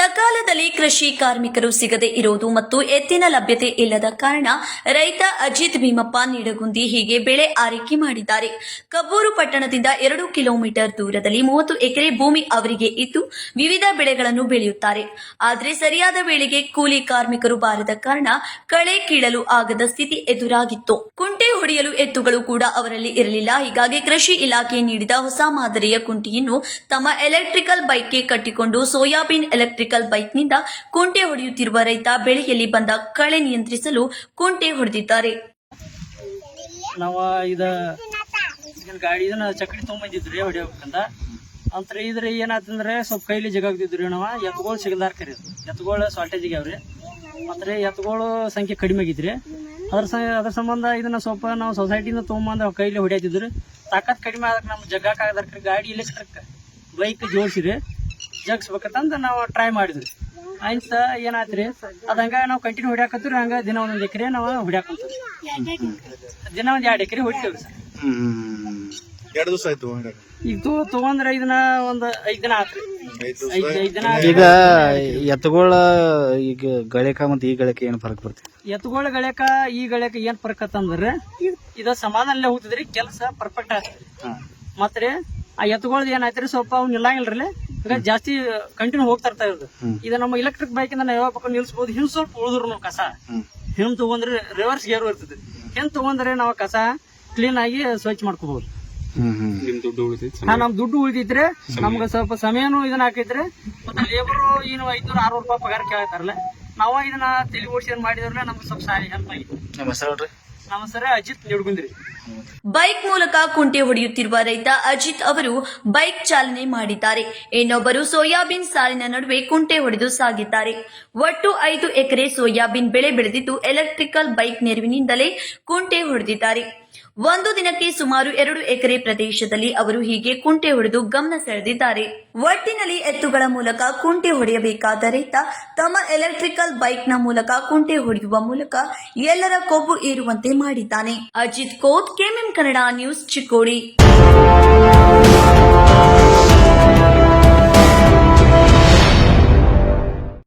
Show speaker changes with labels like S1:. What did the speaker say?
S1: ಸಕಾಲದಲ್ಲಿ ಕೃಷಿ ಕಾರ್ಮಿಕರು ಸಿಗದೆ ಇರುವುದು ಮತ್ತು ಎತ್ತಿನ ಲಭ್ಯತೆ ಇಲ್ಲದ ಕಾರಣ ರೈತ ಅಜಿತ್ ಭೀಮಪ್ಪ ನಿಡಗುಂದಿ ಹೀಗೆ ಬೆಳೆ ಆರೈಕೆ ಮಾಡಿದ್ದಾರೆ. ಕಬ್ಬೂರು ಪಟ್ಟಣದಿಂದ 2 ಕಿಲೋಮೀಟರ್ ದೂರದಲ್ಲಿ 30 ಎಕರೆ ಭೂಮಿ ಅವರಿಗೆ ಇದ್ದು ವಿವಿಧ ಬೆಳೆಗಳನ್ನು ಬೆಳೆಯುತ್ತಾರೆ. ಆದರೆ ಸರಿಯಾದ ವೇಳೆಗೆ ಕೂಲಿ ಕಾರ್ಮಿಕರು ಬಾರದ ಕಾರಣ ಕಳೆ ಕೀಳಲು ಆಗದ ಸ್ಥಿತಿ ಎದುರಾಗಿತ್ತು. ಕುಂಟೆ ಹೊಡೆಯಲು ಎತ್ತುಗಳು ಕೂಡ ಅವರಲ್ಲಿ ಇರಲಿಲ್ಲ. ಹೀಗಾಗಿ ಕೃಷಿ ಇಲಾಖೆ ನೀಡಿದ ಹೊಸ ಮಾದರಿಯ ಕುಂಟೆಯನ್ನು ತಮ್ಮ ಎಲೆಕ್ಟ್ರಿಕಲ್ ಬೈಕ್ಗೆ ಕಟ್ಟಿಕೊಂಡು ಸೋಯಾಬೀನ್ ಎಲೆಕ್ಟ್ರಿಕಲ್ ಬೈಕ್ನಿಂದ ಕುಂಟೆ ಹೊಡೆಯುತ್ತಿರುವ ರೈತ ಬೆಳೆಯಲ್ಲಿ ಬಂದ ಕಳೆ ನಿಯಂತ್ರಿಸಲು ಕುಂಟೆ ಹೊಡೆದಿದ್ದಾರೆ.
S2: ನಾವು ಗಾಡಿ ಇದನ್ನ ಚಕಡಿ ತೊಗೊಂಬಂದಿದ್ರಿ ಹೊಡಿಬೇಕಂತ ಅಂತರ ಇದ್ರೆ ಏನಾಯ್ತಂದ್ರೆ ಸ್ವಲ್ಪ ಕೈಲಿ ಜಗಾಗ್ತಿದ್ರಿ. ನಾವು ಎತ್ತುಗಳು ಸಿಗದಾರ ಕರಿ ಎತ್ತುಗಳು ಶಾರ್ಟೇಜ್ ಆಗ್ಯಾವ್ರಿ. ಮತ್ತೆ ಎತ್ತುಗಳು ಸಂಖ್ಯೆ ಕಡಿಮೆ ಆಗಿದ್ರಿ. ಅದ್ರ ಸಂಬಂಧ ಇದನ್ನ ಸ್ವಲ್ಪ ನಾವು ಸೊಸೈಟಿನ ತೊಗೊಂಬಂದು ಕೈಲಿ ಹೊಡಿಯತಿದ್ರಿ. ತಾಕತ್ ಕಡಿಮೆ ಆದಕ್ಕೆ ನಮ್ಗೆ ಜಗ್ಗಾಕ ಆಗದಾರ ಗಾಡಿ ಎಲೆಕ್ಟ್ರಿಕ್ ಬೈಕ್ ಜೋಡಿಸಿರಿ ಜಗ್ಸ್ಬೇಕಂತ ನಾವು ಟ್ರೈ ಮಾಡಿದ್ರಿ. ಆಯ್ತ ಏನಾಯ್ತ್ರಿ ಅದ ಹಂಗ ನಾವು ಕಂಟಿನ್ಯೂ ಹೊಡ್ಯಾಕತ್ತೀವಿ. ಹಂಗ ದಿನ 1 ಎಕರೆ ನಾವು ಹೊಡ್ಯಾಕಂತೀವಿ. ದಿನ 2 ಎಕರೆ ಹೊಡಿತೇವ್ರಿ ಸರ್.
S3: 2 ದಿವಸ ಆಯ್ತು
S2: ಇದು ತಗೊಂಡ್ರೆ ಇದನ್ನ 5 ದಿನ ಆತ್ರಿ. 5 ದಿನ.
S4: ಈಗ ಎತ್ತುಗಳ ಈಗ ಗಳಕ ಮತ್ತೆ ಈ ಗಳಕ ಏನ್ ಫರಕ್ ಬರ್ತದೆ?
S2: ಎತ್ತುಗಳ ಗಳಕ ಈ ಗಳಕ ಏನ್ ಫರಕ್ ಅಂತಂದ್ರೆ ಇದ ಸಮಾಧಾನಲ್ಲೇ ಹೋಗ್ತಿದ್ರಿ, ಕೆಲಸ ಪರ್ಫೆಕ್ಟ್ ಆಗ್ತದೆ. ಮತ್ತೆ ಆ ಎತ್ತುಗಳ್ ಏನಾಯ್ತ್ರಿ ಸ್ವಲ್ಪ ಅವ್ನು ನಿಲ್ಲಂಗಿಲ್ರಿ, ಈಗ ಜಾಸ್ತಿ ಕಂಟಿನ್ಯೂ ಹೋಗ್ತಾ ಇರೋದು. ಇದು ನಮ್ಮ ಎಲೆಕ್ಟ್ರಿಕ್ ಬೈಕ್ ಇಂದ ನಾವು ಯಾವಾಗ ನಿಲ್ಸಬಹುದು. ಹಿಂದ್ ಸ್ವಲ್ಪ ಉಳಿದ್ರು ಕಸ ಹಿಂದ್ ತಗೊಂಡ್ರೆ ರಿವರ್ಸ್ ಗೇರ್ ಇರ್ತದೆ. ಹಿಂದ್ ತಗೊಂಡ್ರೆ ನಾವು ಕಸ ಕ್ಲೀನ್ ಆಗಿ ಸ್ವಚ್ಛ ಮಾಡ್ಕೋಬಹುದು. ನಮ್ ದುಡ್ಡು ಉಳಿತೈತ್ರಿ, ನಮ್ಗ ಸ್ವಲ್ಪ ಸಮಯನೂ ಇದನ್ನ ಹಾಕೈತ್ರಿ. ಮತ್ತೆ ಲೇಬರ್ ಏನು 500-600 ರೂಪಾಯಿ ಪಗಾರ ಕೇಳ್ತಾರಲ್ಲ, ನಾವು ಇದನ್ನ ತಲೆ ಓಡಿಸಿ ಮಾಡಿದ್ರೆ ನಮ್ಗೆ ಸ್ವಲ್ಪ ಸಾರಿ ಹೆಲ್ಪ್ ಆಗಿತ್ತು. ನಮ್ಮ ಸರ್ ಅಜಿತ್ ನಿಡಗುಂದ್ರಿ.
S1: ಬೈಕ್ ಮೂಲಕ ಕುಂಟೆ ಹೊಡೆಯುತ್ತಿರುವ ರೈತ ಅಜಿತ್ ಅವರು ಬೈಕ್ ಚಾಲನೆ ಮಾಡಿದ್ದಾರೆ. ಇನ್ನೊಬ್ಬರು ಸೋಯಾಬೀನ್ ಸಾಲಿನ ನಡುವೆ ಕುಂಟೆ ಹೊಡೆದು ಸಾಗಿದ್ದಾರೆ. ಒಟ್ಟು 5 ಎಕರೆ ಸೋಯಾಬೀನ್ ಬೆಳೆ ಬೆಳೆದಿದ್ದು ಎಲೆಕ್ಟ್ರಿಕಲ್ ಬೈಕ್ ನೆರವಿನಿಂದಲೇ ಕುಂಟೆ ಹೊಡೆದಿದ್ದಾರೆ. ಒಂದು ದಿನಕ್ಕೆ ಸುಮಾರು 2 ಎಕರೆ ಪ್ರದೇಶದಲ್ಲಿ ಅವರು ಹೀಗೆ ಕುಂಟೆ ಹೊಡೆದು ಗಮನ ಸೆಳೆದಿದ್ದಾರೆ. ಒಟ್ಟಿನಲ್ಲಿ ಎತ್ತುಗಳ ಮೂಲಕ ಕುಂಟೆ ಹೊಡೆಯಬೇಕಾದ ರೈತ ತಮ್ಮ ಎಲೆಕ್ಟ್ರಿಕಲ್ ಬೈಕ್ನ ಮೂಲಕ ಕುಂಟೆ ಹೊಡೆಯುವ ಮೂಲಕ ಎಲ್ಲರ ಕೊಬ್ಬು ಏರುವಂತೆ ಮಾಡಿದ್ದಾನೆ. Ajit Kot, KMM Kannada news, Chikkodi.